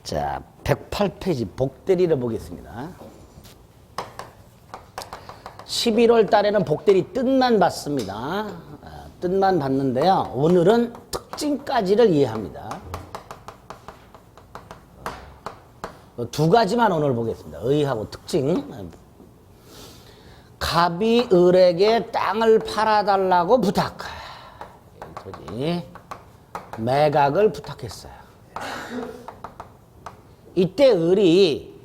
자, 108페이지 복대리를 보겠습니다. 11월 달에는 복대리 뜻만 봤습니다. 뜻만 봤는데요. 오늘은 특징까지를 이해합니다. 두 가지만 오늘 보겠습니다. 의하고 특징. 갑이 을에게 땅을 팔아달라고 부탁. 매각을 부탁했어요. 이때 을이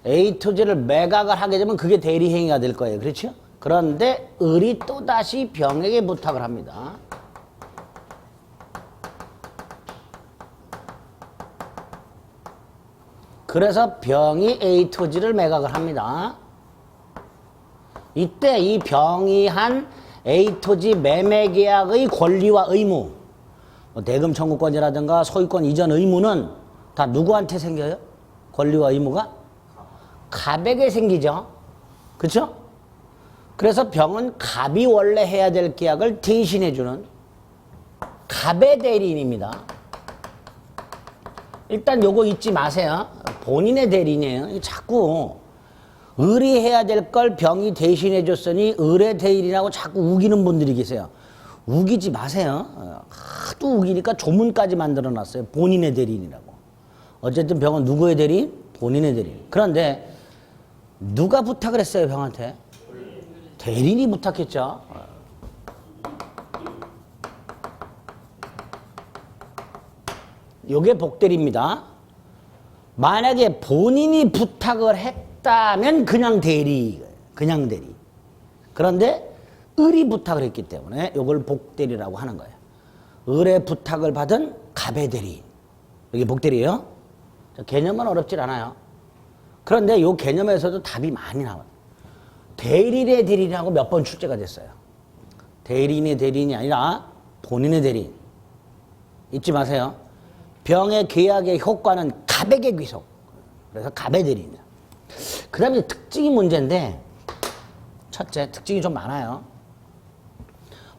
A 토지를 매각을 하게 되면 그게 대리행위가 될 거예요. 그렇죠? 그런데 을이 또다시 병에게 부탁을 합니다. 그래서 병이 A 토지를 매각을 합니다. 이때 이 병이 한 A 토지 매매 계약의 권리와 의무, 대금 청구권이라든가 소유권 이전 의무는 다 누구한테 생겨요? 권리와 의무가? 갑에게 생기죠. 그렇죠? 그래서 병은 갑이 원래 해야 될 계약을 대신해주는 갑의 대리인입니다. 일단 요거 잊지 마세요. 본인의 대리인이에요. 자꾸 을이 해야 될 걸 병이 대신해줬으니 을의 대리인이라고 자꾸 우기는 분들이 계세요. 우기지 마세요. 하도 우기니까 조문까지 만들어놨어요. 본인의 대리인이라고. 어쨌든 병은 누구의 대리인? 본인의 대리인. 그런데 누가 부탁을 했어요, 병한테? 대리인이 부탁했죠. 요게 복대리입니다. 만약에 본인이 부탁을 했다면 그냥 대리. 그런데 을이 부탁을 했기 때문에 요걸 복대리라고 하는 거예요. 을의 부탁을 받은 갑의 대리인. 이게 복대리예요. 개념은 어렵질 않아요. 그런데 요 개념에서도 답이 많이 나와요. 대리인의 대리인하고 몇 번 출제가 됐어요. 대리인의 대리인이 아니라 본인의 대리인. 잊지 마세요. 병의 계약의 효과는 갑에게 귀속. 그래서 갑의 대리인이다. 그 다음에 특징이 문제인데, 첫째, 특징이 좀 많아요.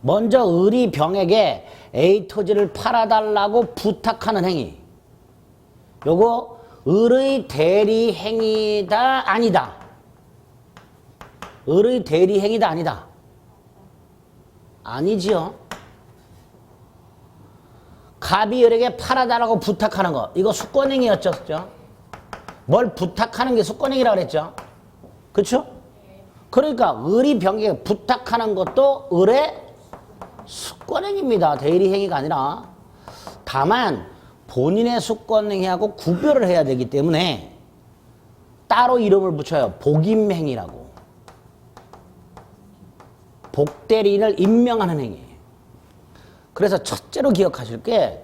먼저 을이 병에게 A 토지를 팔아달라고 부탁하는 행위. 요거 을의 대리 행위다 아니다. 을의 대리 행위다 아니다. 아니지요. 갑이 을에게 팔아달라고 부탁하는 거, 이거 수권행위였죠. 뭘 부탁하는 게 수권행위라고 그랬죠. 그렇죠? 그러니까 을이 병에게 부탁하는 것도 을의 수권행위입니다. 대리행위가 아니라. 다만 본인의 수권행위하고 구별을 해야 되기 때문에 따로 이름을 붙여요. 복임행위라고. 복대리인을 임명하는 행위예요. 그래서 첫째로 기억하실 게,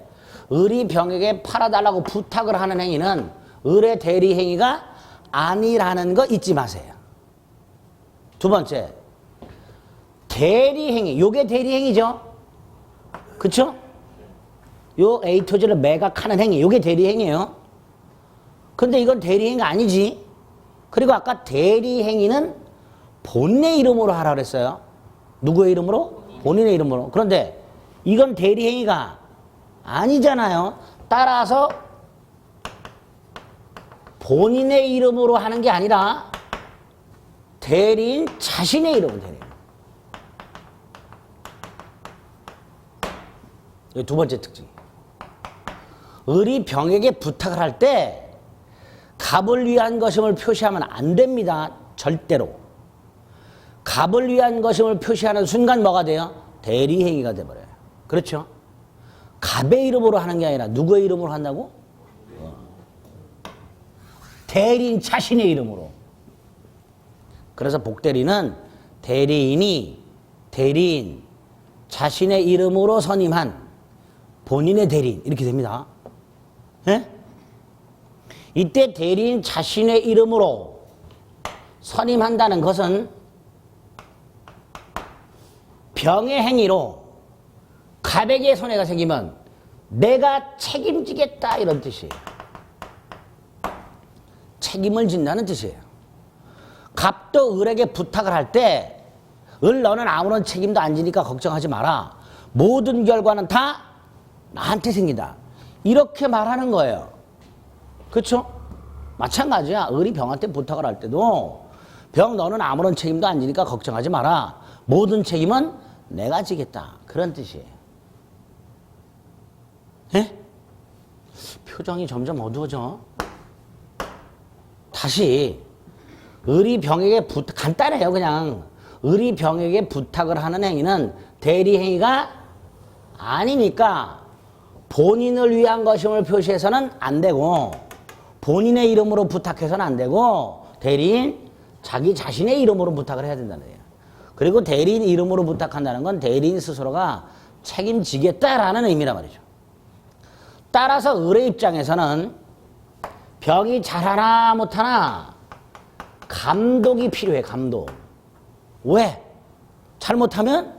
을이 병에게 팔아달라고 부탁을 하는 행위는 을의 대리행위가 아니라는 거 잊지 마세요. 두 번째, 대리행위. 요게 대리행위죠. 그쵸? 요 A 토지를 매각하는 행위, 요게 대리행위예요. 근데 이건 대리행위가 아니지. 그리고 아까 대리행위는 본인의 이름으로 하라 그랬어요. 누구의 이름으로? 본인의 이름으로. 그런데 이건 대리행위가 아니잖아요. 따라서 본인의 이름으로 하는 게 아니라 대리인 자신의 이름으로 대리인. 이 두 번째 특징. 을이 병에게 부탁을 할 때 갑을 위한 것임을 표시하면 안 됩니다. 절대로. 갑을 위한 것임을 표시하는 순간 뭐가 돼요? 대리행위가 돼버려요. 그렇죠? 갑의 이름으로 하는 게 아니라 누구의 이름으로 한다고? 대리인 자신의 이름으로. 그래서 복대리는 대리인이 대리인 자신의 이름으로 선임한 본인의 대리인, 이렇게 됩니다. 예? 이때 대리인 자신의 이름으로 선임한다는 것은 병의 행위로 갑에게 손해가 생기면 내가 책임지겠다, 이런 뜻이에요. 책임을 진다는 뜻이에요. 갑도 을에게 부탁을 할 때, 을 너는 아무런 책임도 안 지니까 걱정하지 마라. 모든 결과는 다 나한테 생긴다. 이렇게 말하는 거예요. 그렇죠? 마찬가지야. 을이 병한테 부탁을 할 때도 병 너는 아무런 책임도 안 지니까 걱정하지 마라. 모든 책임은 내가 지겠다. 그런 뜻이에요. 예? 표정이 점점 어두워져. 다시 을이 병에게 간단해요. 그냥 을이 병에게 부탁을 하는 행위는 대리행위가 아니니까 본인을 위한 것임을 표시해서는 안 되고 본인의 이름으로 부탁해서는 안 되고 대리인 자기 자신의 이름으로 부탁을 해야 된다는 거예요. 그리고 대리인 이름으로 부탁한다는 건 대리인 스스로가 책임지겠다라는 의미란 말이죠. 따라서 을의 입장에서는 병이 잘하나 못하나 감독이 필요해. 감독. 왜? 잘못하면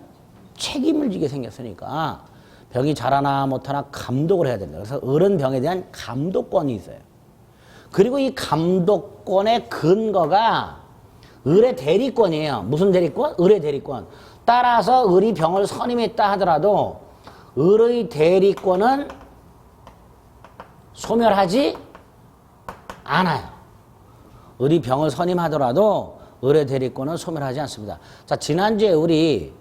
책임을 지게 생겼으니까 병이 잘하나 못하나 감독을 해야 된다. 그래서 을은 병에 대한 감독권이 있어요. 그리고 이 감독권의 근거가 을의 대리권이에요. 무슨 대리권? 을의 대리권. 따라서 을이 병을 선임했다 하더라도 을의 대리권은 소멸하지 않아요. 을이 병을 선임하더라도 을의 대리권은 소멸하지 않습니다. 자, 지난주에 우리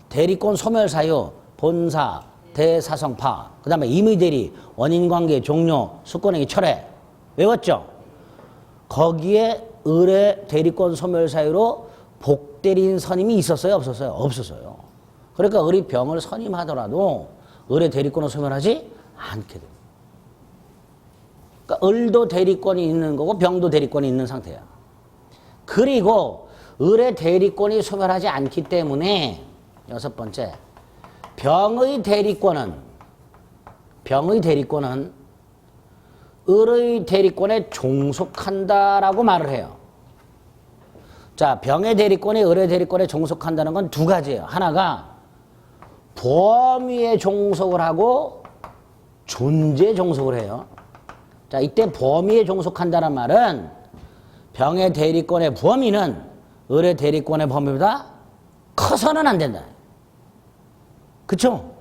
대리권 소멸 사유, 본사, 대사성파, 그 다음에 임의대리, 원인관계, 종료, 수권행위 철회 외웠죠? 거기에 을의 대리권 소멸 사유로 복대리인 선임이 있었어요? 없었어요? 없었어요. 그러니까 을이 병을 선임하더라도 을의 대리권을 소멸하지 않게 됩니다. 그러니까 을도 대리권이 있는 거고 병도 대리권이 있는 상태야. 그리고 을의 대리권이 소멸하지 않기 때문에 여섯 번째, 병의 대리권은 을의 대리권에 종속한다라고 말을 해요. 자, 병의 대리권이 을의 대리권에 종속한다는 건 두 가지예요. 하나가 범위에 종속을 하고 존재에 종속을 해요. 자, 이때 범위에 종속한다는 말은 병의 대리권의 범위는 을의 대리권의 범위보다 커서는 안 된다. 그쵸?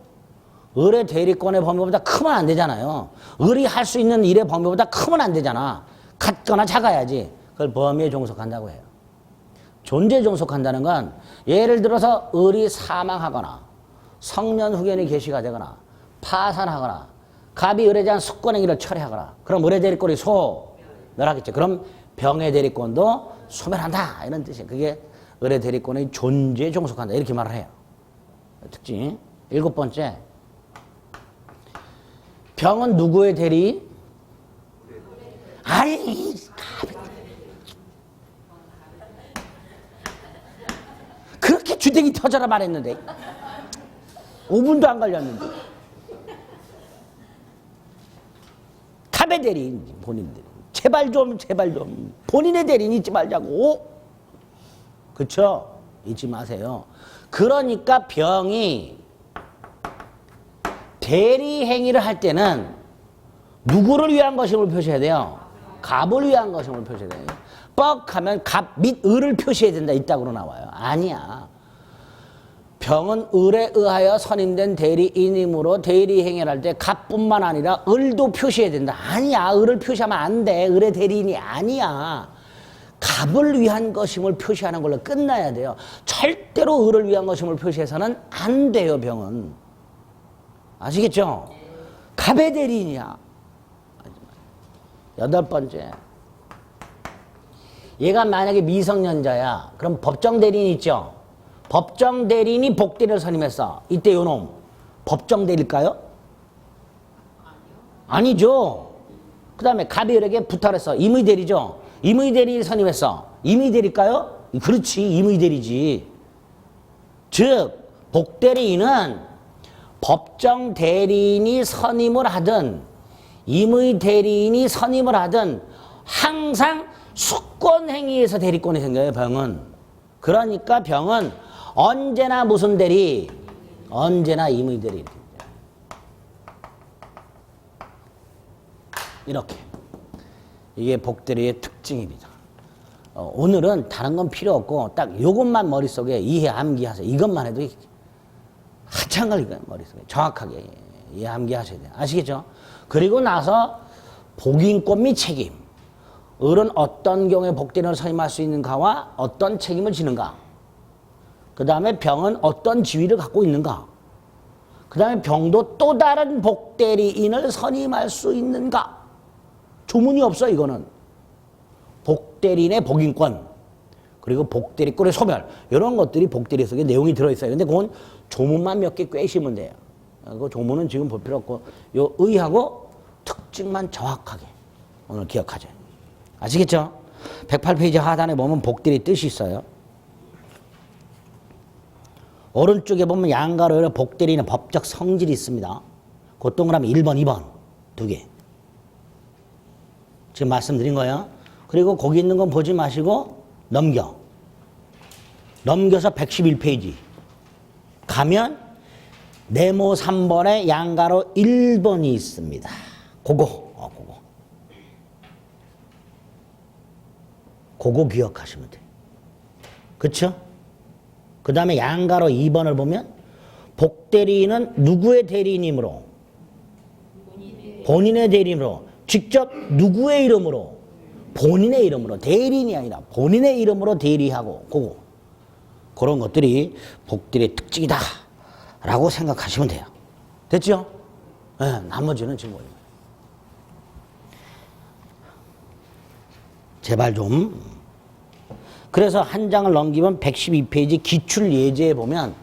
을의 대리권의 범위보다 크면 안 되잖아요. 을이 할 수 있는 일의 범위보다 크면 안 되잖아. 같거나 작아야지. 그걸 범위에 종속한다고 해요. 존재에 종속한다는 건 예를 들어서 을이 사망하거나 성년후견이 개시가 되거나 파산하거나 갑이 을에 대한 숙권행위를 철회하거나 그럼 을의 대리권이 소멸하겠죠. 그럼 병의 대리권도 소멸한다 이런 뜻이에요. 그게 을의 대리권의 존재에 종속한다 이렇게 말을 해요. 특징. 일곱 번째, 병은 누구의 대리? 아니, 그렇게 주댕이 터져라 말했는데 5분도 안 걸렸는데 갑의 대리인 본인들 제발 좀 본인의 대리인 잊지 말자고. 그쵸? 잊지 마세요. 그러니까 병이 대리 행위를 할 때는 누구를 위한 것임을 표시해야 돼요? 갑을 위한 것임을 표시해야 돼요. 뻑하면 갑 및 을을 표시해야 된다. 이따구로 나와요. 아니야. 병은 을에 의하여 선임된 대리인이므로 대리 행위를 할 때 갑뿐만 아니라 을도 표시해야 된다. 아니야. 을을 표시하면 안 돼. 을의 대리인이 아니야. 갑을 위한 것임을 표시하는 걸로 끝나야 돼요. 절대로 을을 위한 것임을 표시해서는 안 돼요. 병은. 아시겠죠? 갑의 대리인이야. 여덟 번째, 얘가 만약에 미성년자야. 그럼 법정 대리인 있죠? 법정 대리인이 복대리를 선임했어. 이때 요놈 법정 대리일까요? 아니죠. 그 다음에 갑이 을에게 부탁을 했어. 임의 대리죠. 임의 대리인을 선임했어. 임의 대리일까요? 그렇지. 임의 대리지. 즉 복대리인은 법정 대리인이 선임을 하든 임의 대리인이 선임을 하든 항상 수권행위에서 대리권이 생겨요. 병은. 그러니까 병은 언제나 무슨 대리? 언제나 임의 대리. 이렇게. 이게 복대리의 특징입니다. 오늘은 다른 건 필요 없고 딱 이것만 머릿속에 이해 암기하세요. 이것만 해도 한참 걸리거든요. 머릿속에 정확하게 이해 암기하셔야 돼요. 아시겠죠? 그리고 나서 복인권 및 책임. 을은 어떤 경우에 복대리인을 선임할 수 있는가와 어떤 책임을 지는가. 그 다음에 병은 어떤 지위를 갖고 있는가. 그 다음에 병도 또 다른 복대리인을 선임할 수 있는가. 조문이 없어 이거는. 복대리인의 복인권 그리고 복대리권의 소멸 이런 것들이 복대리 속에 내용이 들어있어요. 근데 그건 조문만 몇 개 꿰시면 돼요. 그 조문은 지금 볼 필요 없고 요 의하고 특징만 정확하게 오늘 기억하죠. 아시겠죠? 108페이지 하단에 보면 복대리 뜻이 있어요. 오른쪽에 보면 양가로 복대리는 법적 성질이 있습니다. 그 동그라미 1번, 2번 두 개. 지금 말씀드린 거예요. 그리고 거기 있는 건 보지 마시고 넘겨서 111페이지 가면 네모 3번에 양가로 1번이 있습니다. 그거 기억하시면 돼요. 그쵸? 그 다음에 양가로 2번을 보면 복대리인은 누구의 대리인이므로? 본인의 대리인으로 직접 누구의 이름으로? 본인의 이름으로 대리인이 아니라 본인의 이름으로 대리하고 그런 것들이 복대리의 특징이다 라고 생각하시면 돼요. 됐죠? 네, 나머지는 지금 뭐예요? 제발 좀. 그래서 한 장을 넘기면 112페이지 기출 예제에 보면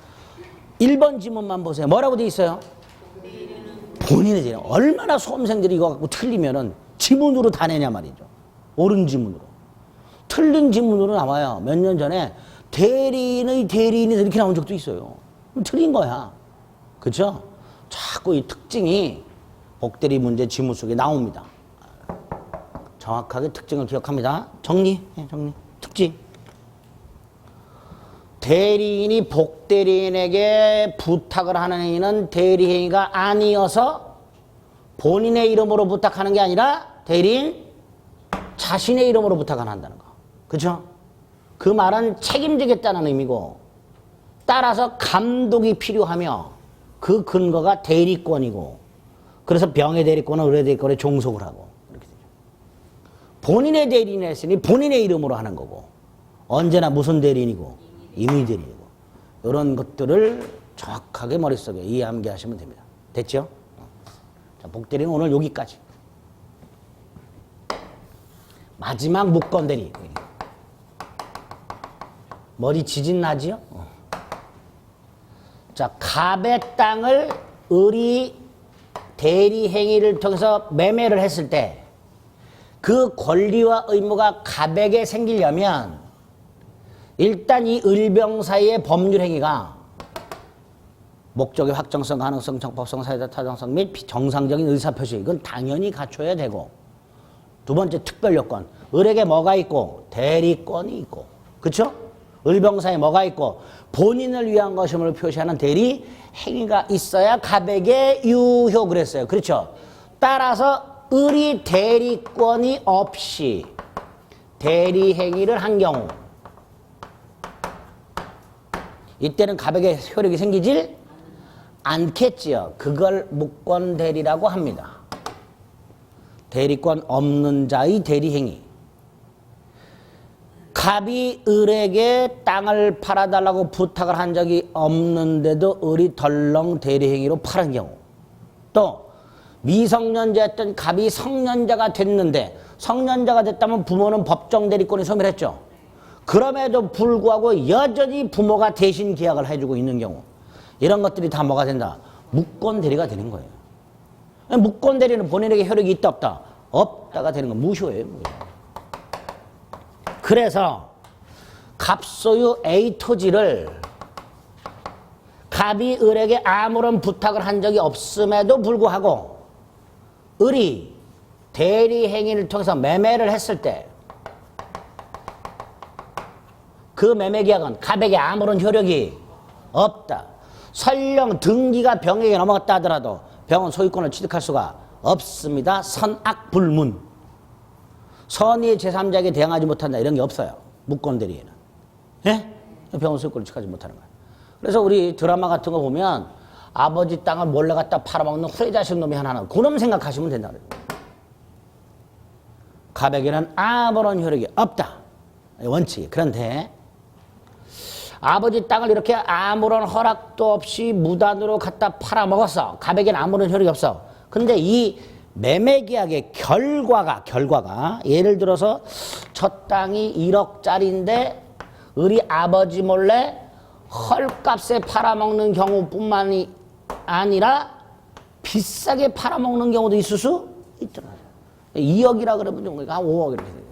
1번 지문만 보세요. 뭐라고 돼 있어요? 본인의 대리인. 얼마나 수험생들이 이거 갖고 틀리면은 지문으로 다 내냐 말이죠. 옳은 지문으로. 틀린 지문으로 나와요. 몇 년 전에 대리인의 대리인이 이렇게 나온 적도 있어요. 틀린 거야. 그렇죠? 자꾸 이 특징이 복대리 문제 지문 속에 나옵니다. 정확하게 특징을 기억합니다. 정리. 특징. 대리인이 복대리인에게 부탁을 하는 행위는 대리행위가 아니어서 본인의 이름으로 부탁하는 게 아니라 대리인 자신의 이름으로 부탁을 한다는 거. 그렇죠? 그 말은 책임지겠다는 의미고 따라서 감독이 필요하며 그 근거가 대리권이고 그래서 병의 대리권은 의뢰 대리권에 종속을 하고 이렇게 되죠. 본인의 대리인을 했으니 본인의 이름으로 하는 거고 언제나 무슨 대리인이고 임의 대리인이고 이런 것들을 정확하게 머릿속에 이해함기하시면 됩니다. 됐죠? 자, 복대리는 오늘 여기까지. 마지막 무건대리. 머리 지진 나지요? 자, 갑의 땅을 을이 대리 행위를 통해서 매매를 했을 때 그 권리와 의무가 갑에게 생기려면 일단 이 을병 사이의 법률 행위가 목적의 확정성, 가능성, 정법성, 사회적 타당성 및 정상적인 의사표시 이건 당연히 갖춰야 되고 두 번째 특별 요건 을에게 뭐가 있고 대리권이 있고 그렇죠? 을병사에 뭐가 있고 본인을 위한 것임을 표시하는 대리 행위가 있어야 갑에게 유효 그랬어요. 그렇죠? 따라서 을이 대리권이 없이 대리 행위를 한 경우 이때는 갑에게 효력이 생기질 않겠지요. 그걸 무권대리라고 합니다. 대리권 없는 자의 대리행위. 갑이 을에게 땅을 팔아달라고 부탁을 한 적이 없는데도 을이 덜렁 대리행위로 팔은 경우 또 미성년자였던 갑이 성년자가 됐는데 성년자가 됐다면 부모는 법정 대리권이 소멸했죠. 그럼에도 불구하고 여전히 부모가 대신 계약을 해주고 있는 경우 이런 것들이 다 뭐가 된다? 무권대리가 되는 거예요. 무권대리는 본인에게 효력이 있다 없다? 없다가 되는 건 무효예요. 그래서 갑소유 A 토지를 갑이 을에게 아무런 부탁을 한 적이 없음에도 불구하고 을이 대리 행위를 통해서 매매를 했을 때 그 매매 계약은 갑에게 아무런 효력이 없다. 설령 등기가 병에게 넘어갔다 하더라도 병은 소유권을 취득할 수가 없습니다. 선악불문. 선의의 제3자에게 대항하지 못한다. 이런 게 없어요. 무권대리에는. 예? 병은 소유권을 취득하지 못하는 거예요. 그래서 우리 드라마 같은 거 보면 아버지 땅을 몰래 갖다 팔아먹는 후레자식 놈이 하나는 그놈 생각하시면 된다. 갑에게는 아무런 효력이 없다. 원칙이. 그런데 아버지 땅을 이렇게 아무런 허락도 없이 무단으로 갖다 팔아먹었어. 갑에게는 아무런 효력이 없어. 근데 이 매매계약의 결과가 예를 들어서 저 땅이 1억짜리인데 우리 아버지 몰래 헐값에 팔아먹는 경우뿐만이 아니라 비싸게 팔아먹는 경우도 있을 수 있더라고요. 2억이라 그러면 좀 한 5억 이렇게 돼요.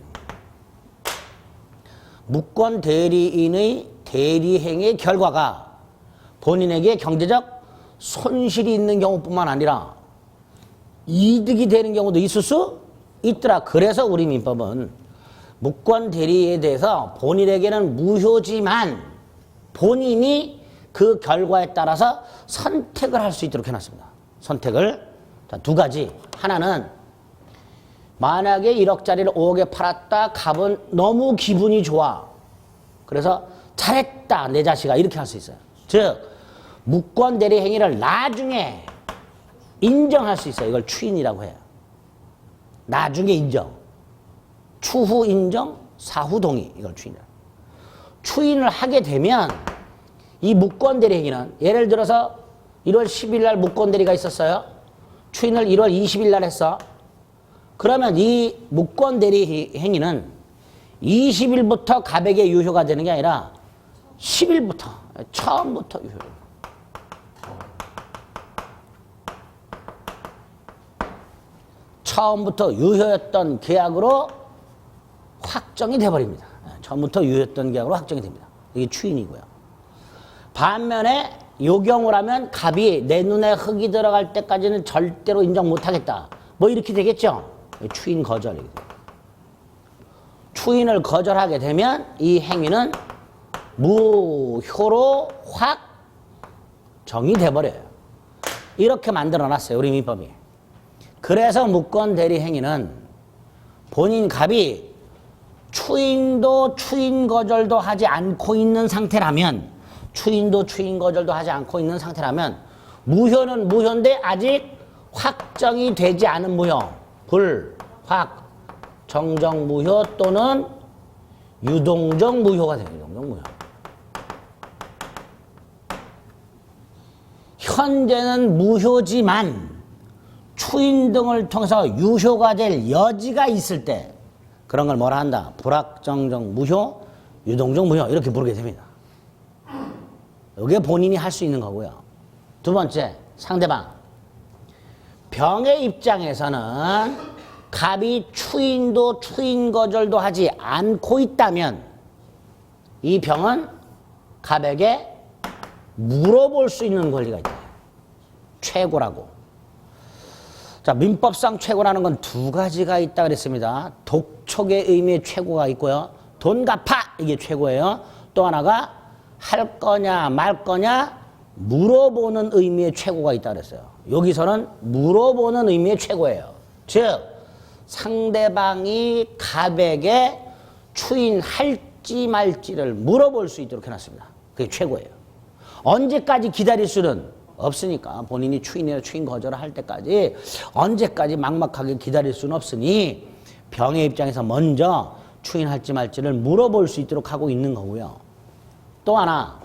무권 대리인의 대리행위의 결과가 본인에게 경제적 손실이 있는 경우뿐만 아니라 이득이 되는 경우도 있을 수 있더라. 그래서 우리 민법은 무권 대리에 대해서 본인에게는 무효지만 본인이 그 결과에 따라서 선택을 할 수 있도록 해놨습니다. 선택을 자, 두 가지. 하나는 만약에 1억짜리를 5억에 팔았다. 갑은 너무 기분이 좋아. 그래서 잘했다 내 자식아 이렇게 할 수 있어요. 즉 무권 대리 행위를 나중에 인정할 수 있어요. 이걸 추인이라고 해요. 나중에 인정. 추후 인정, 사후 동의. 이걸 추인이라고. 추인을 하게 되면 이 무권 대리 행위는 예를 들어서 1월 10일 날 무권 대리가 있었어요. 추인을 1월 20일 날 했어. 그러면 이 무권 대리 행위는 20일부터 갑에게 유효가 되는 게 아니라 10일부터 처음부터 유효. 처음부터 유효였던 계약으로 확정이 돼버립니다. 처음부터 유효했던 계약으로 확정이 됩니다. 이게 추인이고요. 반면에 요 경우라면 갑이 내 눈에 흙이 들어갈 때까지는 절대로 인정 못하겠다. 뭐 이렇게 되겠죠? 추인 거절이게 돼요. 추인을 거절하게 되면 이 행위는 무효로 확 정의돼 버려요. 이렇게 만들어 놨어요. 우리 민법이. 그래서 무권 대리 행위는 본인 갑이 추인도 추인 거절도 하지 않고 있는 상태라면 추인도 추인 거절도 하지 않고 있는 상태라면 무효는 무효인데 아직 확정이 되지 않은 무효 불확 정정 무효 또는 유동적 무효가 돼요. 유동적 무효. 현재는 무효지만 추인 등을 통해서 유효가 될 여지가 있을 때 그런 걸 뭐라 한다? 불확정적 무효, 유동적 무효 이렇게 부르게 됩니다. 이게 본인이 할 수 있는 거고요. 두 번째, 상대방. 병의 입장에서는 갑이 추인도 추인 거절도 하지 않고 있다면 이 병은 갑에게 물어볼 수 있는 권리가 있다. 최고라고. 자, 민법상 최고라는 건 두 가지가 있다 그랬습니다. 독촉의 의미의 최고가 있고요. 돈 갚아! 이게 최고예요. 또 하나가 할 거냐 말 거냐 물어보는 의미의 최고가 있다 그랬어요. 여기서는 물어보는 의미의 최고예요. 즉 상대방이 갑에게 추인할지 말지를 물어볼 수 있도록 해놨습니다. 그게 최고예요. 언제까지 기다릴 수는 없으니까 본인이 추인이나 추인 거절을 할 때까지 언제까지 막막하게 기다릴 수는 없으니 병의 입장에서 먼저 추인할지 말지를 물어볼 수 있도록 하고 있는 거고요. 또 하나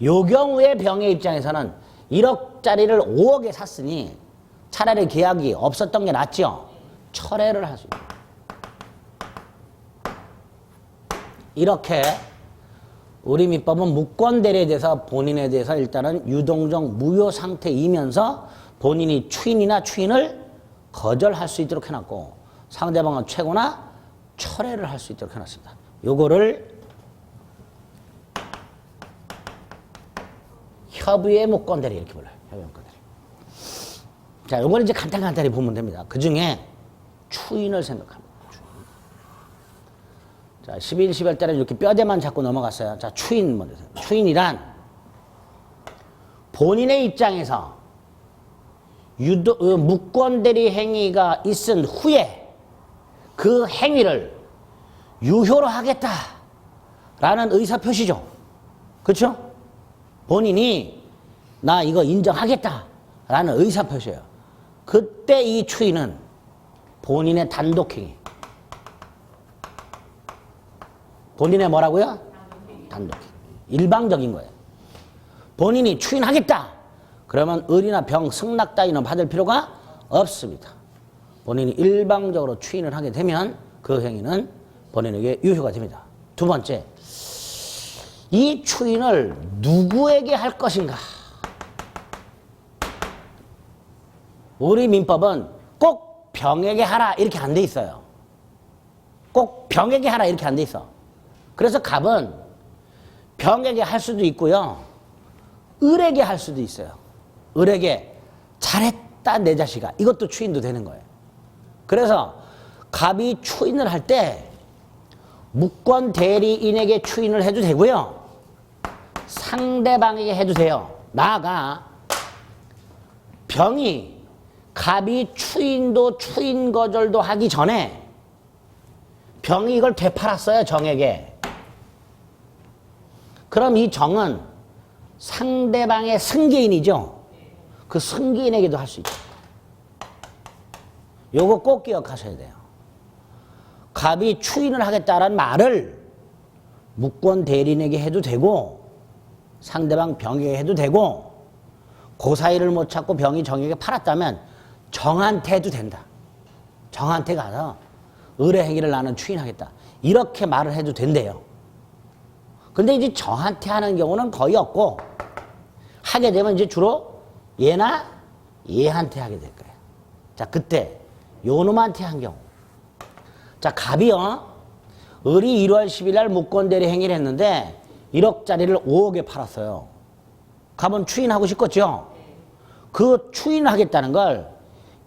요 경우에 병의 입장에서는 1억짜리를 5억에 샀으니 차라리 계약이 없었던 게 낫죠. 철회를 할 수 있어요. 이렇게 우리 민법은 무권 대리에 대해서 본인에 대해서 일단은 유동적 무효 상태이면서 본인이 추인이나 추인을 거절할 수 있도록 해놨고 상대방은 최고나 철회를 할 수 있도록 해놨습니다. 요거를 협의의 무권 대리 이렇게 불러요. 협의의 무권 대리. 자, 요거는 이제 간단히 보면 됩니다. 그 중에 추인을 생각합니다. 자, 11, 12월 달에 이렇게 뼈대만 잡고 넘어갔어요. 자, 추인 먼저. 추인이란 본인의 입장에서 무권 대리 행위가 있은 후에 그 행위를 유효로 하겠다라는 의사표시죠. 그렇죠? 본인이 나 이거 인정하겠다라는 의사표시예요. 그때 이 추인은 본인의 단독행위. 본인의 뭐라고요? 단독행위. 일방적인 거예요. 본인이 추인하겠다. 그러면 을이나 병, 승낙 따위는 받을 필요가 없습니다. 본인이 일방적으로 추인을 하게 되면 그 행위는 본인에게 유효가 됩니다. 두 번째, 이 추인을 누구에게 할 것인가? 우리 민법은 꼭 병에게 하라 이렇게 안 돼 있어요. 꼭 병에게 하라 이렇게 안 돼 있어. 그래서 갑은 병에게 할 수도 있고요. 을에게 할 수도 있어요. 을에게 잘했다 내 자식아. 이것도 추인도 되는 거예요. 그래서 갑이 추인을 할 때 무권 대리인에게 추인을 해도 되고요. 상대방에게 해도 돼요. 나아가 병이 갑이 추인도 추인 거절도 하기 전에 병이 이걸 되팔았어요. 정에게. 그럼 이 정은 상대방의 승계인이죠. 그 승계인에게도 할 수 있죠. 요거 꼭 기억하셔야 돼요. 갑이 추인을 하겠다라는 말을 무권 대리인에게 해도 되고 상대방 병에게 해도 되고 그 사이를 못 찾고 병이 정에게 팔았다면 정한테 해도 된다. 정한테 가서 을의 행위를 나는 추인하겠다. 이렇게 말을 해도 된대요. 근데 이제 정한테 하는 경우는 거의 없고 하게 되면 이제 주로 얘나 얘한테 하게 될 거예요. 자, 그때 요 놈한테 한 경우. 자, 갑이요. 을이 1월 10일 날 무권대리 행위를 했는데 1억짜리를 5억에 팔았어요. 갑은 추인하고 싶겠죠? 그 추인하겠다는 걸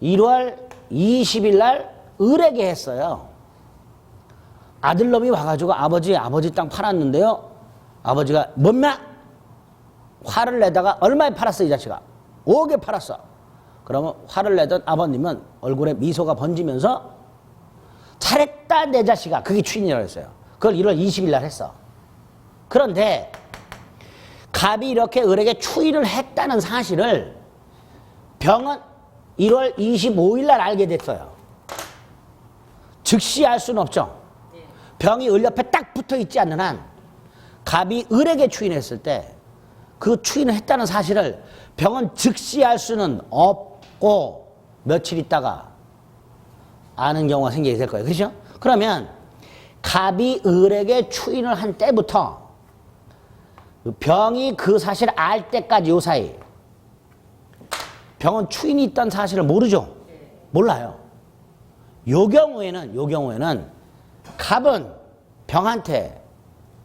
1월 20일 날 을에게 했어요. 아들놈이 와가지고 아버지 땅 팔았는데요. 아버지가 뭔마? 화를 내다가 얼마에 팔았어 이 자식아? 5억에 팔았어. 그러면 화를 내던 아버님은 얼굴에 미소가 번지면서 잘했다 내 자식아. 그게 추인이라고 했어요. 그걸 1월 20일 날 했어. 그런데 갑이 이렇게 을에게 추인을 했다는 사실을 병은 1월 25일 날 알게 됐어요. 즉시 알 수는 없죠. 병이 을 옆에 딱 붙어 있지 않는 한 갑이 을에게 추인했을 때 그 추인을 했다는 사실을 병은 즉시 알 수는 없고 며칠 있다가 아는 경우가 생기게 될 거예요. 그렇죠? 그러면 갑이 을에게 추인을 한 때부터 병이 그 사실을 알 때까지 요 사이 병은 추인이 있다는 사실을 모르죠. 몰라요. 요 경우에는 갑은 병한테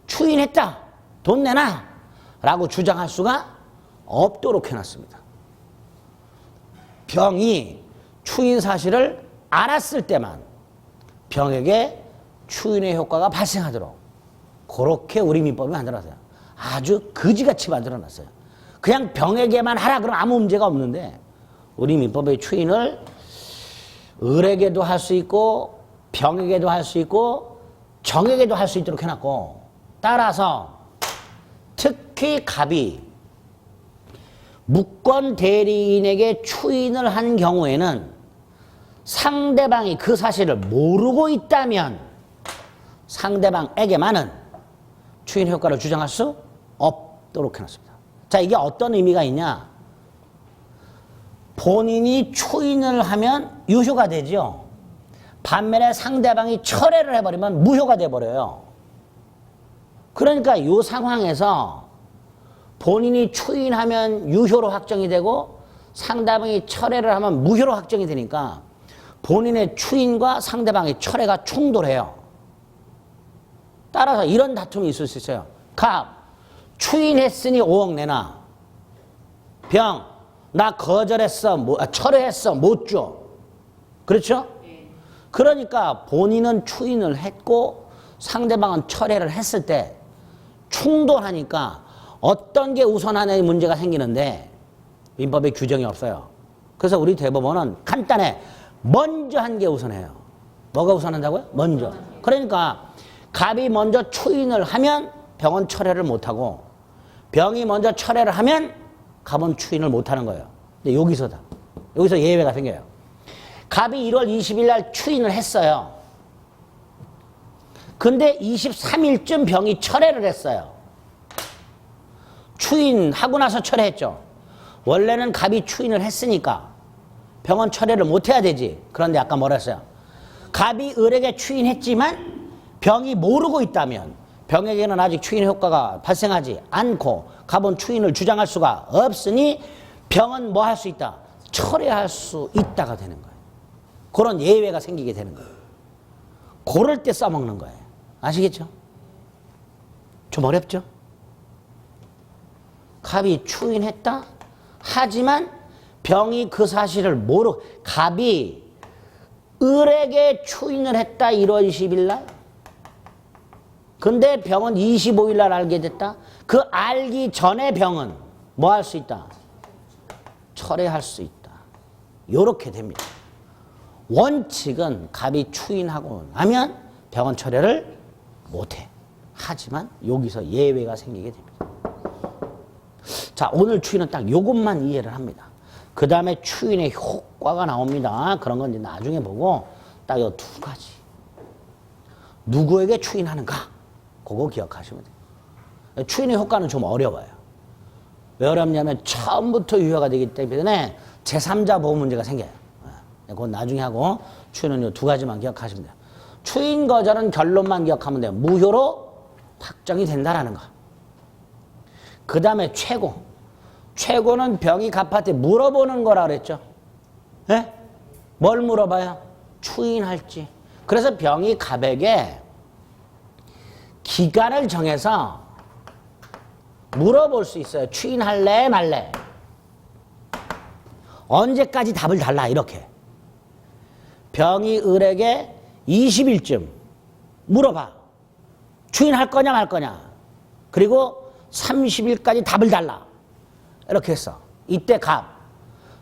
추인했다. 돈 내놔. 라고 주장할 수가 없도록 해놨습니다. 병이 추인 사실을 알았을 때만 병에게 추인의 효과가 발생하도록 그렇게 우리 민법이 만들어놨어요. 아주 거지같이 만들어놨어요. 그냥 병에게만 하라 그러면 아무 문제가 없는데 우리 민법의 추인을 을에게도 할 수 있고 병에게도 할 수 있고 정에게도 할 수 있도록 해놨고 따라서 특히 갑이 무권 대리인에게 추인을 한 경우에는 상대방이 그 사실을 모르고 있다면 상대방에게만은 추인 효과를 주장할 수 없도록 해놨습니다. 자, 이게 어떤 의미가 있냐? 본인이 추인을 하면 유효가 되죠. 반면에 상대방이 철회를 해버리면 무효가 돼버려요. 그러니까 이 상황에서 본인이 추인하면 유효로 확정이 되고 상대방이 철회를 하면 무효로 확정이 되니까 본인의 추인과 상대방의 철회가 충돌해요. 따라서 이런 다툼이 있을 수 있어요. 갑, 추인했으니 5억 내놔. 병, 나 거절했어, 철회했어, 못 줘. 그렇죠? 그러니까 본인은 추인을 했고 상대방은 철회를 했을 때 충돌하니까 어떤 게 우선하냐의 문제가 생기는데 민법에 규정이 없어요. 그래서 우리 대법원은 간단해. 먼저 한 게 우선해요. 뭐가 우선한다고요? 먼저. 그러니까 갑이 먼저 추인을 하면 병은 철회를 못하고 병이 먼저 철회를 하면 갑은 추인을 못하는 거예요. 근데 여기서 예외가 생겨요. 갑이 1월 20일 날 추인을 했어요. 근데 23일쯤 병이 철회를 했어요. 추인하고 나서 철회했죠. 원래는 갑이 추인을 했으니까 병은 철회를 못해야 되지. 그런데 아까 뭐라 했어요? 갑이 을에게 추인했지만 병이 모르고 있다면 병에게는 아직 추인 효과가 발생하지 않고 갑은 추인을 주장할 수가 없으니 병은 뭐 할 수 있다? 철회할 수 있다가 되는 거예요. 그런 예외가 생기게 되는 거예요. 그럴 때 써먹는 거예요. 아시겠죠? 좀 어렵죠? 갑이 추인했다? 하지만 병이 그 사실을 갑이 을에게 추인을 했다 1월 20일 날. 근데 병은 25일 날 알게 됐다. 그 알기 전에 병은 뭐 할 수 있다? 철회할 수 있다. 요렇게 됩니다. 원칙은 갑이 추인하고 나면 병은 철회를 못해. 하지만 여기서 예외가 생기게 됩니다. 자, 오늘 추인은 딱 요것만 이해를 합니다. 그 다음에 추인의 효과가 나옵니다. 그런 건 이제 나중에 보고 딱 요 두 가지. 누구에게 추인하는가? 그거 기억하시면 돼요. 추인의 효과는 좀 어려워요. 왜 어렵냐면 처음부터 유효가 되기 때문에 제3자 보호 문제가 생겨요. 그건 나중에 하고 추인은 요 두 가지만 기억하시면 돼요. 추인 거절은 결론만 기억하면 돼요. 무효로 확정이 된다라는 거. 그 다음에 최고. 최고는 병이 갑한테 물어보는 거라 그랬죠. 예? 뭘 물어봐요? 추인할지. 그래서 병이 갑에게 기간을 정해서 물어볼 수 있어요. 추인할래 말래. 언제까지 답을 달라 이렇게. 병이 을에게 20일쯤 물어봐. 추인할 거냐 말 거냐. 그리고 30일까지 답을 달라. 이렇게 했어. 이때 갑.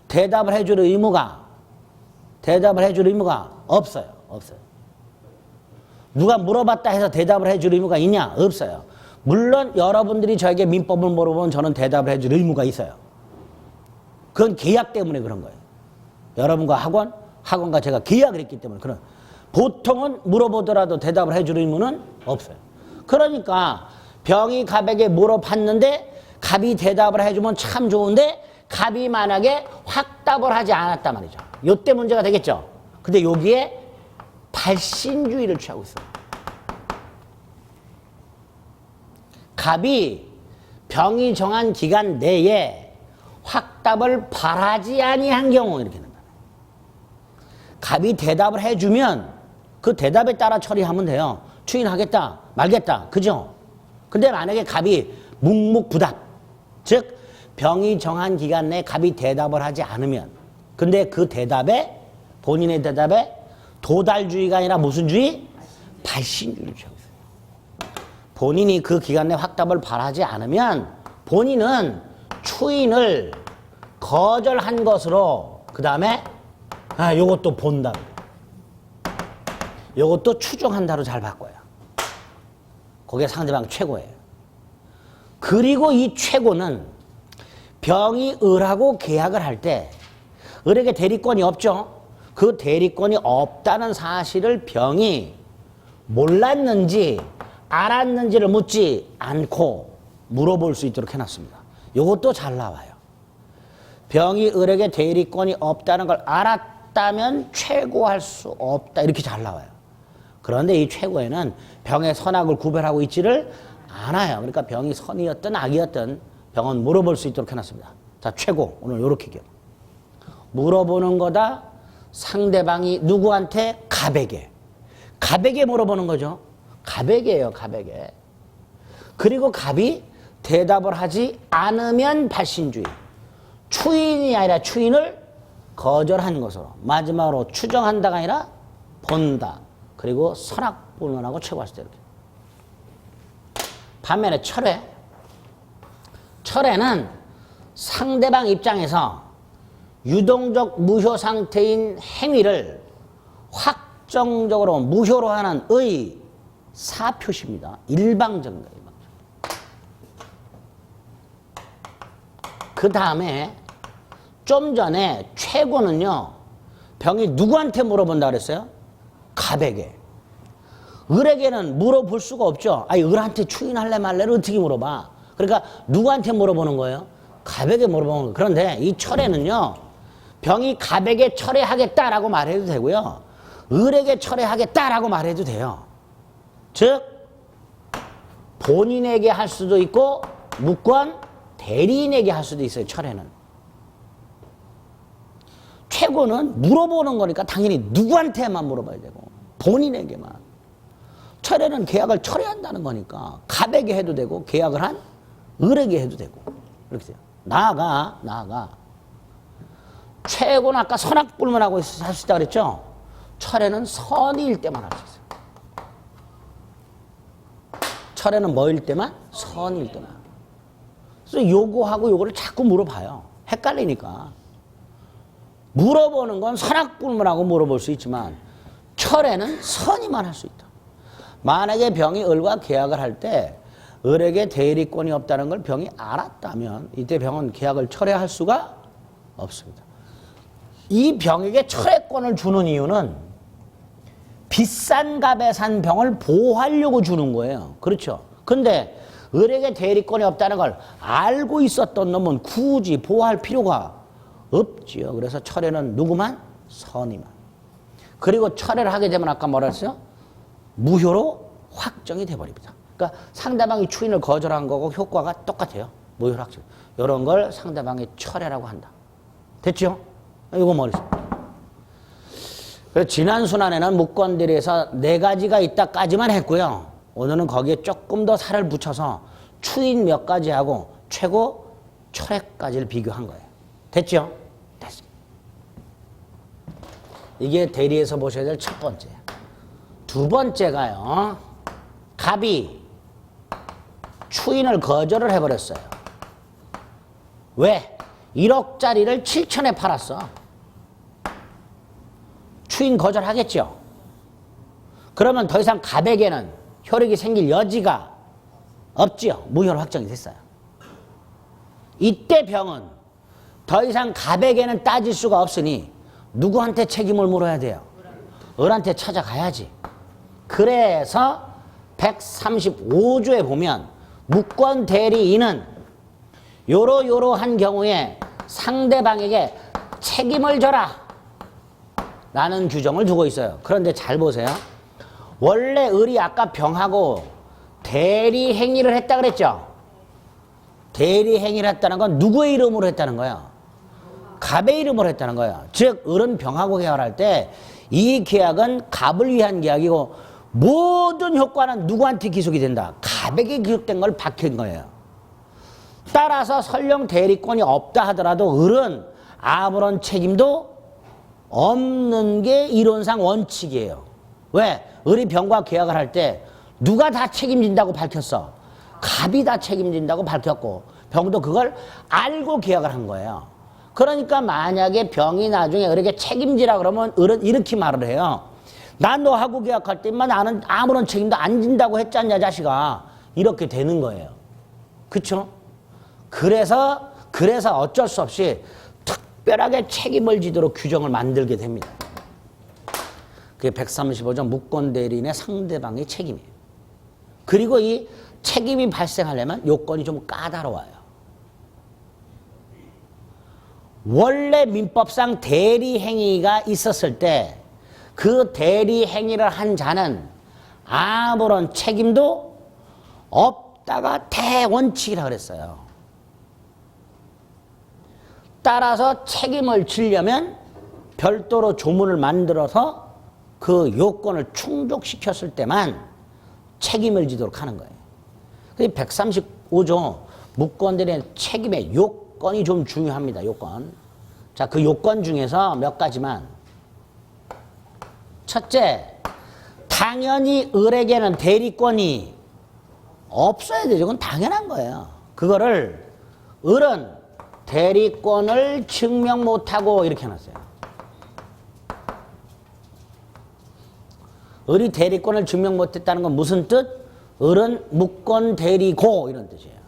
대답을 해줄 의무가 없어요. 없어요. 누가 물어봤다 해서 대답을 해줄 의무가 있냐? 없어요. 물론 여러분들이 저에게 민법을 물어보면 저는 대답을 해줄 의무가 있어요. 그건 계약 때문에 그런 거예요. 여러분과 학원과 제가 계약을 했기 때문에 그런. 보통은 물어보더라도 대답을 해줄 의무는 없어요. 그러니까 병이 갑에게 물어봤는데 갑이 대답을 해주면 참 좋은데 갑이 만약에 확답을 하지 않았단 말이죠. 요때 문제가 되겠죠. 근데 여기에 발신주의를 취하고 있어요. 갑이 병이 정한 기간 내에 확답을 바라지 아니한 경우 이렇게 된다. 갑이 대답을 해주면 그 대답에 따라 처리하면 돼요. 추인하겠다 말겠다. 그죠? 근데 만약에 갑이 묵묵부답, 즉 병이 정한 기간 내에 갑이 대답을 하지 않으면, 근데 그 대답에, 본인의 대답에 도달주의가 아니라 무슨 주의? 발신주의를 취하고 있어요. 본인이 그 기간 내에 확답을 바라지 않으면 본인은 추인을 거절한 것으로 그 다음에 요것도 본다. 요것도 추정한다로 잘 바꿔요. 그게 상대방 최고예요. 그리고 이 최고는 병이 을하고 계약을 할 때 을에게 대리권이 없죠. 그 대리권이 없다는 사실을 병이 몰랐는지 알았는지를 묻지 않고 물어볼 수 있도록 해놨습니다. 이것도 잘 나와요. 병이 을에게 대리권이 없다는 걸 알았다면 최고할 수 없다. 이렇게 잘 나와요. 그런데 이 최고에는 병의 선악을 구별하고 있지를 않아요. 그러니까 병이 선이었든 악이었든 병은 물어볼 수 있도록 해놨습니다. 자, 최고. 오늘 이렇게 기억. 물어보는 거다. 상대방이 누구한테? 갑에게. 갑에게 물어보는 거죠. 갑에게예요. 갑에게. 그리고 갑이 대답을 하지 않으면 발신주의. 추인이 아니라 추인을 거절한 것으로. 마지막으로 추정한다가 아니라 본다. 그리고 선악불문하고 최고할 때 이렇게. 반면에 철회. 철회는 상대방 입장에서 유동적 무효 상태인 행위를 확정적으로 무효로 하는 의사표시입니다. 일방적인 거예요. 그 다음에 좀 전에 최고는요, 병이 누구한테 물어본다 그랬어요? 갑에게. 을에게는 물어볼 수가 없죠. 아니, 을한테 추인할래 말래를 어떻게 물어봐? 그러니까 누구한테 물어보는 거예요? 갑에게 물어보는 거예요. 그런데 이 철에는요, 병이 갑에게 철회하겠다라고 말해도 되고요, 을에게 철회하겠다라고 말해도 돼요. 즉, 본인에게 할 수도 있고, 묵권 대리인에게 할 수도 있어요, 철회는. 최고는 물어보는 거니까 당연히 누구한테만 물어봐야 되고, 본인에게만. 철회는 계약을 철회한다는 거니까 갑에게 해도 되고 계약을 한 을에게 해도 되고 이렇게 돼요. 나아가 최고는 아까 선악불문하고 할 수 있다 그랬죠? 철회는 선의일 때만 할 수 있어요. 철회는 뭐일 때만? 선의일 때만. 그래서 요거하고 요거를 자꾸 물어봐요. 헷갈리니까. 물어보는 건 선악불문하고 물어볼 수 있지만 철회는 선의만 할 수 있다. 만약에 병이 을과 계약을 할 때 을에게 대리권이 없다는 걸 병이 알았다면 이때 병은 계약을 철회할 수가 없습니다. 이 병에게 철회권을 주는 이유는 비싼 값에 산 병을 보호하려고 주는 거예요. 그렇죠? 근데 을에게 대리권이 없다는 걸 알고 있었던 놈은 굳이 보호할 필요가 없지요. 그래서 철회는 누구만? 선의만. 그리고 철회를 하게 되면 아까 뭐라 했어요? 무효로 확정이 돼버립니다. 그러니까 상대방이 추인을 거절한 거고 효과가 똑같아요. 무효로 확정. 이런 걸 상대방의 철회라고 한다. 됐죠? 이거 머릿속. 그래서 지난 순환에는 묵건대리에서 4가지가 있다까지만 했고요. 오늘은 거기에 조금 더 살을 붙여서 추인 몇 가지 하고 최고 철회까지를 비교한 거예요. 됐죠? 됐습니다. 이게 대리에서 보셔야 될 첫 번째. 두 번째가요, 갑이 추인을 거절을 해버렸어요. 왜? 1억짜리를 7천에 팔았어. 추인 거절하겠죠? 그러면 더 이상 갑에게는 효력이 생길 여지가 없지요. 무효로 확정이 됐어요. 이때 병은 더 이상 갑에게는 따질 수가 없으니 누구한테 책임을 물어야 돼요? 을한테 찾아가야지. 그래서 135조에 보면 묵권 대리인은 요러요러한 경우에 상대방에게 책임을 져라 라는 규정을 두고 있어요. 그런데 잘 보세요. 원래 을이 아까 병하고 대리 행위를 했다 그랬죠? 대리 행위를 했다는 건 누구의 이름으로 했다는 거예요? 갑의 이름으로 했다는 거예요. 즉 을은 병하고 계약할 때 이 계약은 갑을 위한 계약이고 모든 효과는 누구한테 기속이 된다? 갑에게 기속된 걸 박힌 거예요. 따라서 설령 대리권이 없다 하더라도 을은 아무런 책임도 없는 게 이론상 원칙이에요. 왜? 을이 병과 계약을 할 때 누가 다 책임진다고 밝혔어? 갑이 다 책임진다고 밝혔고 병도 그걸 알고 계약을 한 거예요. 그러니까 만약에 병이 나중에 을에게 책임지라 그러면 을은 이렇게 말을 해요. 나 너하고 계약할 때만 나는 아무런 책임도 안 진다고 했잖냐 자식아. 이렇게 되는 거예요. 그쵸? 그래서 어쩔 수 없이 특별하게 책임을 지도록 규정을 만들게 됩니다. 그게 135조 묵권대리인의 상대방의 책임이에요. 그리고 이 책임이 발생하려면 요건이 좀 까다로워요. 원래 민법상 대리행위가 있었을 때 그 대리행위를 한 자는 아무런 책임도 없다가 대원칙이라 그랬어요. 따라서 책임을 지려면 별도로 조문을 만들어서 그 요건을 충족시켰을 때만 책임을 지도록 하는 거예요. 135조 묵권들의 책임의 요건이 좀 중요합니다. 요건. 자, 그 요건 중에서 몇 가지만. 첫째, 당연히 을에게는 대리권이 없어야 되죠. 그건 당연한 거예요. 그거를 을은 대리권을 증명 못하고 이렇게 해놨어요. 을이 대리권을 증명 못했다는 건 무슨 뜻? 을은 묵권 대리고 이런 뜻이에요.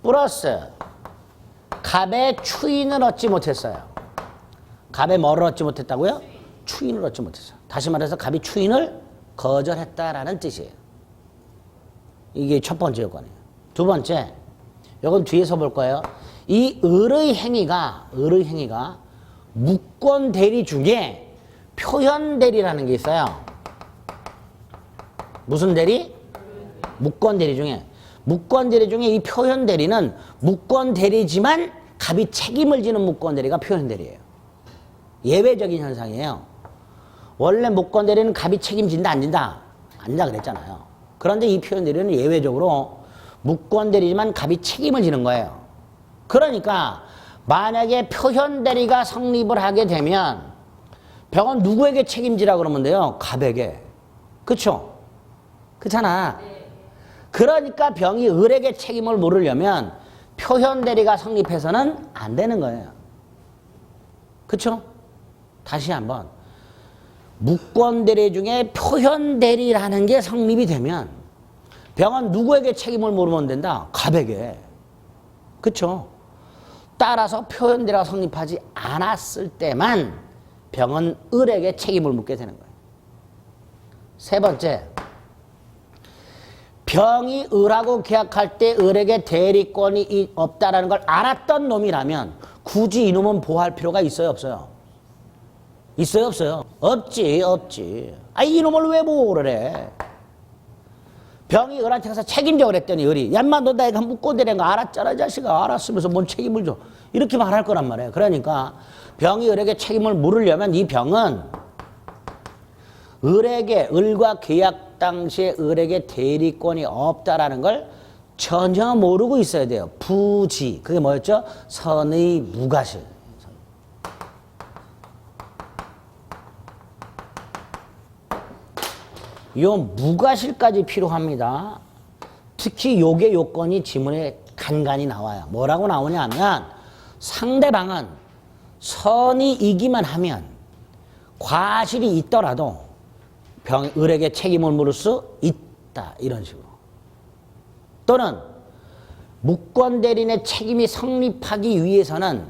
플러스 갑의 추인을 얻지 못했어요. 갑의 뭐를 얻지 못했다고요? 추인을 얻지 못했어요. 다시 말해서 갑이 추인을 거절했다라는 뜻이에요. 이게 첫 번째 요건이에요. 두 번째, 이건 뒤에서 볼 거예요. 이 을의 행위가 무권 대리 중에 표현 대리라는 게 있어요. 무슨 대리? 무권 대리 중에. 무권 대리 중에 이 표현 대리는 무권 대리지만 갑이 책임을 지는 무권 대리가 표현 대리예요. 예외적인 현상이에요. 원래 무권 대리는 갑이 책임진다 안 진다? 아니다 그랬잖아요. 그런데 이 표현 대리는 예외적으로 무권 대리지만 갑이 책임을 지는 거예요. 그러니까 만약에 표현 대리가 성립을 하게 되면 병은 누구에게 책임지라 그러면 돼요? 갑에게. 그쵸? 그렇잖아. 그러니까 병이 을에게 책임을 물으려면 표현 대리가 성립해서는 안 되는 거예요. 그쵸? 다시 한번. 무권 대리 중에 표현 대리라는 게 성립이 되면 병은 누구에게 책임을 물으면 된다? 갑에게. 그쵸? 따라서 표현 대리가 성립하지 않았을 때만 병은 을에게 책임을 묻게 되는 거예요. 세 번째. 병이 을하고 계약할 때 을에게 대리권이 없다라는 걸 알았던 놈이라면 굳이 이놈은 보호할 필요가 있어요, 없어요? 있어요, 없어요? 없지. 아, 이놈을 왜 보호를 해? 병이 을한테 가서 책임져 그랬더니 을이 야, 인마 너 나에게 묻고 대는 거 알았잖아, 자식아. 알았으면서 뭔 책임을 줘. 이렇게 말할 거란 말이에요. 그러니까 병이 을에게 책임을 물으려면 이 병은 을과 계약 당시에 을에게 대리권이 없다라는 걸 전혀 모르고 있어야 돼요. 부지. 그게 뭐였죠? 선의 무과실. 요 무과실까지 필요합니다. 특히 요게 요건이 지문에 간간히 나와요. 뭐라고 나오냐 하면 상대방은 선이 이기만 하면 과실이 있더라도 을에게 책임을 물을 수 있다. 이런 식으로. 또는 무권 대리인의 책임이 성립하기 위해서는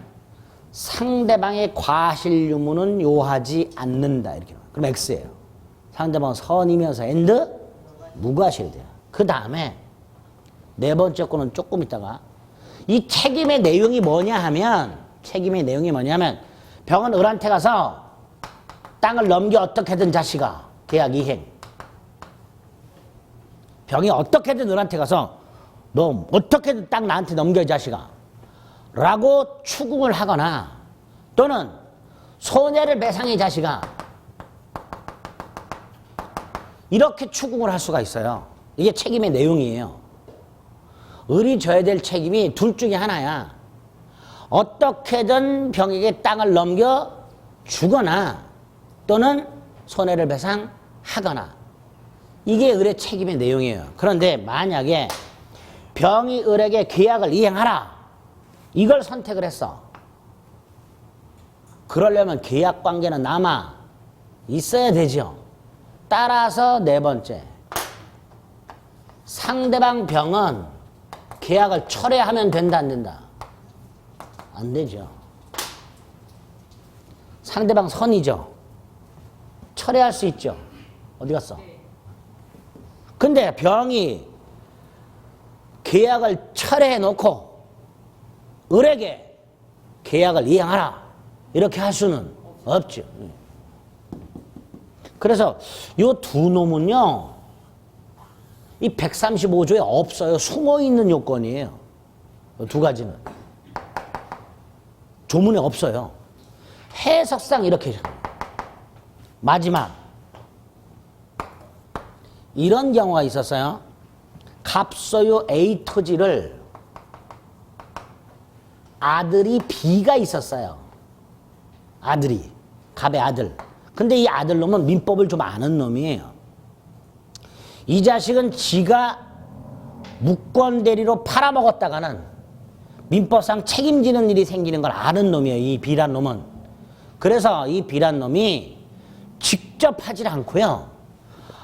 상대방의 과실 유무는 요하지 않는다. 이렇게. 그럼 X예요. 상대방은 선이면서 and 무과실돼요. 그 다음에 네 번째 거는 조금 있다가 이 책임의 내용이 뭐냐 하면 병은 을한테 가서 땅을 넘겨 어떻게든 자식아. 계약 이행. 병이 어떻게든 을한테 가서 너 어떻게든 땅 나한테 넘겨 자식아 라고 추궁을 하거나 또는 손해를 배상해 자식아 이렇게 추궁을 할 수가 있어요. 이게 책임의 내용이에요. 을이 져야 될 책임이 둘 중에 하나야. 어떻게든 병에게 땅을 넘겨 주거나 또는 손해를 배상하거나 이게 을의 책임의 내용이에요. 그런데 만약에 병이 을에게 계약을 이행하라 이걸 선택을 했어. 그러려면 계약 관계는 남아 있어야 되죠. 따라서 네 번째, 상대방 병은 계약을 철회하면 된다 안 된다? 안 되죠. 상대방 선이죠. 철회할 수 있죠. 어디 갔어? 근데 병이 계약을 철회해 놓고 을에게 계약을 이행하라 이렇게 할 수는 없죠. 그래서 이 두 놈은요 이 135조에 없어요. 숨어있는 요건이에요. 두 가지는 조문에 없어요. 해석상 이렇게. 마지막 이런 경우가 있었어요. 갑소유 A 토지를 아들이 B가 있었어요. 아들이 갑의 아들. 근데 이 아들 놈은 민법을 좀 아는 놈이에요. 이 자식은 지가 무권 대리로 팔아먹었다가는 민법상 책임지는 일이 생기는 걸 아는 놈이에요. 이 B란 놈은. 그래서 이 B란 놈이 직접 하질 않고요.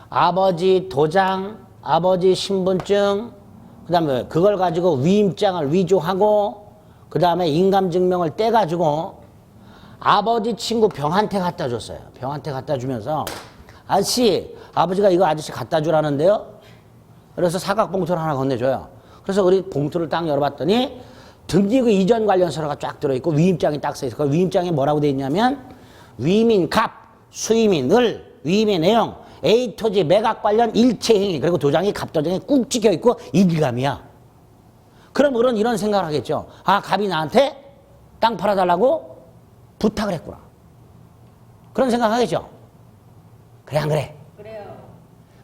아버지 도장, 아버지 신분증, 그 다음에 그걸 가지고 위임장을 위조하고 그 다음에 인감증명을 떼가지고 아버지 친구 병한테 갖다 줬어요. 병한테 갖다 주면서 아저씨, 아버지가 이거 아저씨 갖다 주라는데요. 그래서 사각 봉투를 하나 건네줘요. 그래서 우리 봉투를 딱 열어봤더니 등기구 이전 관련 서류가 쫙 들어있고 위임장이 딱 써있어요. 그 위임장에 뭐라고 돼 있냐면 위임인 갑, 수임인 을, 위임의 내용, A 토지 매각 관련 일체 행위, 그리고 도장이 갑도장에 꾹 찍혀있고 일감이야. 그럼 을은 이런 생각을 하겠죠. 아, 갑이 나한테 땅 팔아달라고 부탁을 했구나. 그런 생각 하겠죠. 그래 안 그래? 그래요.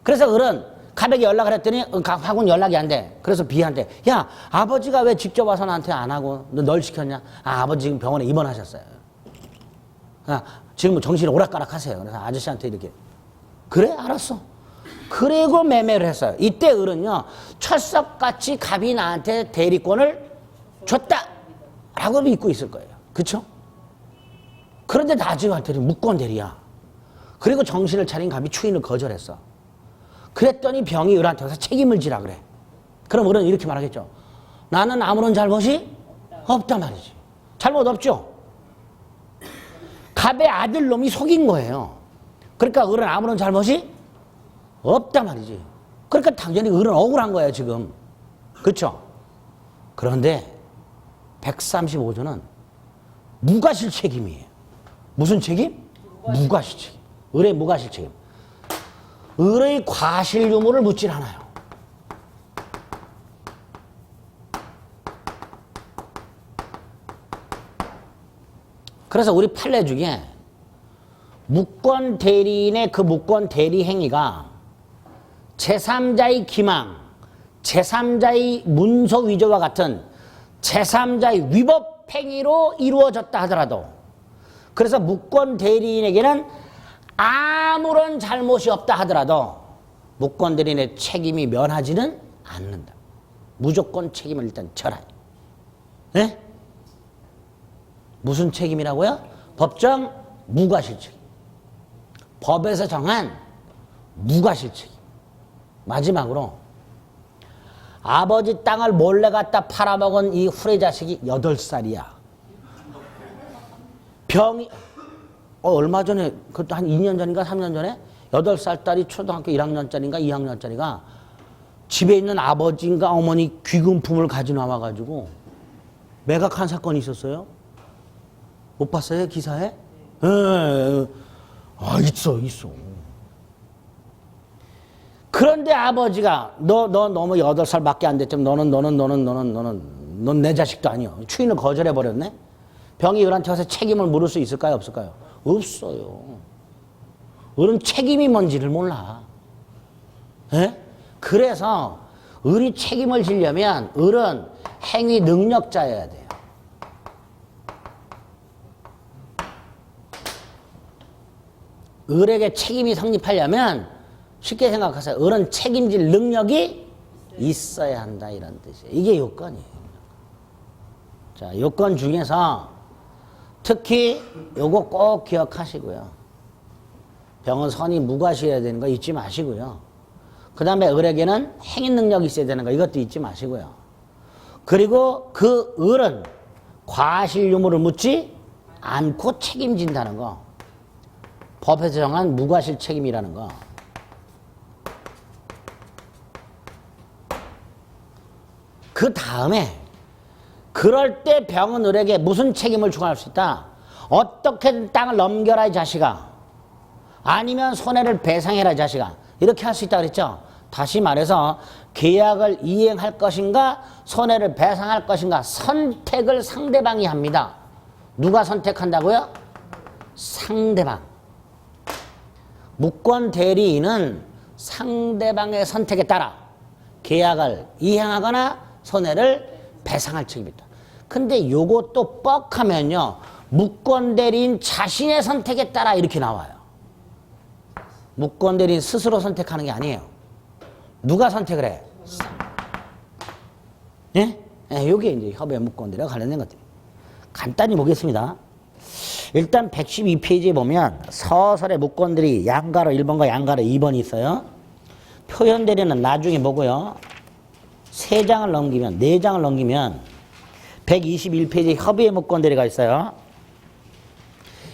그래서 을은 갑에게 연락을 했더니 갑하고는 연락이 안 돼. 그래서 B한테 야, 아버지가 왜 직접 와서 나한테 안 하고 널 시켰냐? 아, 아버지 지금 병원에 입원하셨어요. 아, 지금 정신이 오락가락 하세요. 그래서 아저씨한테 이렇게 그래? 알았어. 그리고 매매를 했어요. 이때 을은요, 철석같이 갑이 나한테 대리권을 줬다 라고 믿고 있을 거예요. 그쵸? 그런데 나중에 할 때는 무권 대리야. 그리고 정신을 차린 갑이 추인을 거절했어. 그랬더니 병이 을한테 와서 책임을 지라 그래. 그럼 을은 이렇게 말하겠죠. 나는 아무런 잘못이 없다 말이지. 잘못 없죠? 갑의 아들놈이 속인 거예요. 그러니까 을은 아무런 잘못이 없다 말이지. 그러니까 당연히 을은 억울한 거예요, 지금. 그렇죠? 그런데 135조는 무과실 책임이에요. 무슨 책임? 무과실 책임. 을의 무과실 책임. 을의 과실 유무를 묻질 않아요. 그래서 우리 판례 중에 무권 대리인의 그 무권 대리 행위가 제3자의 기망, 제3자의 문서 위조와 같은 제3자의 위법 행위로 이루어졌다 하더라도, 그래서 무권 대리인에게는 아무런 잘못이 없다 하더라도 무권 대리인의 책임이 면하지는 않는다. 무조건 책임을 일단 져라. 네? 무슨 책임이라고요? 법정 무과실 책임. 법에서 정한 무과실 책임. 마지막으로 아버지 땅을 몰래 갖다 팔아먹은 이 후레 자식이 8살이야. 병이 얼마 전에, 그것도 한 2년 전인가 3년 전에 8살 딸이 초등학교 1학년짜리인가 2학년짜리가 집에 있는 아버지인가 어머니 귀금품을 가지고 나와가지고 매각한 사건이 있었어요. 못 봤어요? 기사에? 예. 아, 있어. 그런데 아버지가 너 너무 8살밖에 안 됐지만 넌 내 자식도 아니야. 추인을 거절해버렸네? 병이 을한테 와서 책임을 물을 수 있을까요? 없을까요? 없어요. 을은 책임이 뭔지를 몰라. 예? 그래서 을이 책임을 지려면 을은 행위 능력자여야 돼요. 을에게 책임이 성립하려면 쉽게 생각하세요. 을은 책임질 능력이 있어야 한다, 이런 뜻이에요. 이게 요건이에요. 자, 요건 중에서 특히 요거 꼭 기억하시고요. 병은 선이 무과시해야 되는 거 잊지 마시고요. 그 다음에 을에게는 행인 능력이 있어야 되는 거 이것도 잊지 마시고요. 그리고 그 을은 과실 유무를 묻지 않고 책임진다는 거. 법에서 정한 무과실 책임이라는 거. 그 다음에 그럴 때 병은 을에게 무슨 책임을 추가할 수 있다? 어떻게든 땅을 넘겨라 이 자식아. 아니면 손해를 배상해라 이 자식아. 이렇게 할 수 있다 그랬죠? 다시 말해서 계약을 이행할 것인가 손해를 배상할 것인가 선택을 상대방이 합니다. 누가 선택한다고요? 상대방. 무권 대리인은 상대방의 선택에 따라 계약을 이행하거나 손해를 배상할 책임이 있다. 근데 요것도 뻑하면요, 무권 대리인 자신의 선택에 따라 이렇게 나와요. 무권 대리인 스스로 선택하는 게 아니에요. 누가 선택을 해? 예? 예, 요게 이제 협의 무권 대리와 관련된 것들. 간단히 보겠습니다. 일단 112페이지에 보면 서설의 무권 대리 양가로 1번과 양가로 2번이 있어요. 표현 대리는 나중에 보고요. 3장을 넘기면, 4장을 넘기면 121페이지에 협의의 무권 대리가 있어요.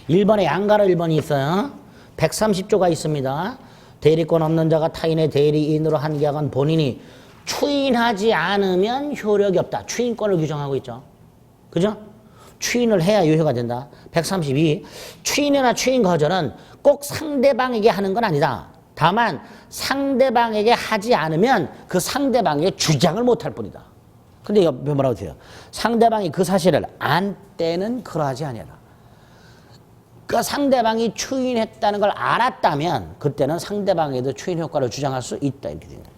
1번에 양가로 1번이 있어요. 130조가 있습니다. 대리권 없는 자가 타인의 대리인으로 한 계약은 본인이 추인하지 않으면 효력이 없다. 추인권을 규정하고 있죠. 그죠? 추인을 해야 유효가 된다. 132. 추인이나 추인 거절은 꼭 상대방에게 하는 건 아니다. 다만 상대방에게 하지 않으면 그 상대방의 주장을 못할 뿐이다. 근데 옆에 뭐라고 돼요? 상대방이 그 사실을 안 때는 그러하지 아니하라. 그 상대방이 추인했다는 걸 알았다면 그때는 상대방에도 추인 효과를 주장할 수 있다. 이렇게 됩니다.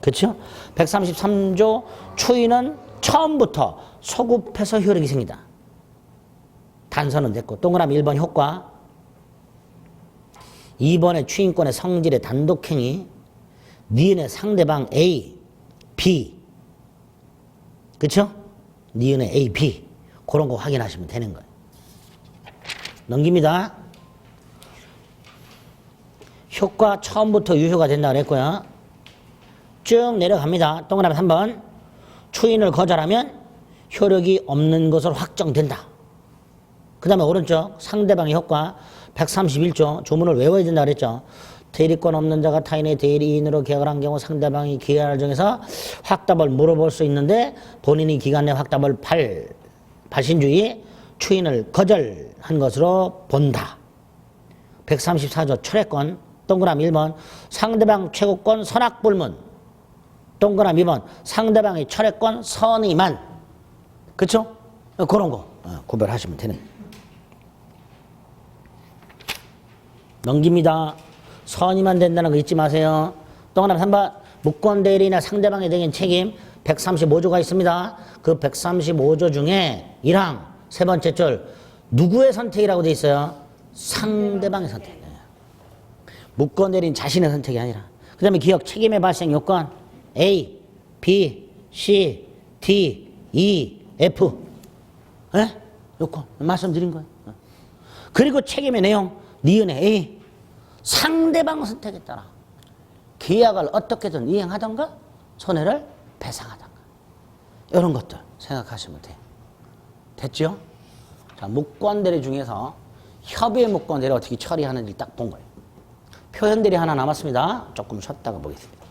그렇죠? 133조 추인은 처음부터 소급해서 효력이 생긴다. 단서는 됐고 동그라미 1번 효과 2번의 추인권의 성질의 단독행위 니은의 상대방 A, B 그렇죠? 니은의 A, B 그런 거 확인하시면 되는 거예요. 넘깁니다. 효과 처음부터 유효가 된다고 그랬고요. 쭉 내려갑니다. 동그라미 3번 추인을 거절하면 효력이 없는 것으로 확정된다. 그 다음에 오른쪽 상대방의 효과 131조 조문을 외워야 된다 그랬죠. 대리권 없는 자가 타인의 대리인으로 계약을 한 경우 상대방이 기간을 정해서 확답을 물어볼 수 있는데 본인이 기간 내 확답을 발신주의 추인을 거절한 것으로 본다. 134조 철회권 동그라미 1번 상대방 최고권 선악불문 동그라미 2번 상대방의 철회권 선의만 그쵸? 그런 거 구별하시면 되는 거예요. 넘깁니다. 선의만 된다는 거 잊지 마세요. 동그라미 3번 무권대리나 상대방에 대한 책임 135조가 있습니다. 그 135조 중에 1항 세 번째 줄 누구의 선택이라고 돼 있어요? 상대방의 선택. 무권대리인 자신의 선택이 아니라. 그 다음에 기억 책임의 발생 요건 A, B, C, D, E, F 에? 요건 말씀드린 거예요. 그리고 책임의 내용 니은의 A 상대방 선택에 따라 계약을 어떻게든 이행하던가 손해를 배상하던가 이런 것들 생각하시면 돼요. 됐죠? 자, 무권대리 중에서 협의 무권대리 어떻게 처리하는지 딱 본 거예요. 표현들이 하나 남았습니다. 조금 쉬었다가 보겠습니다.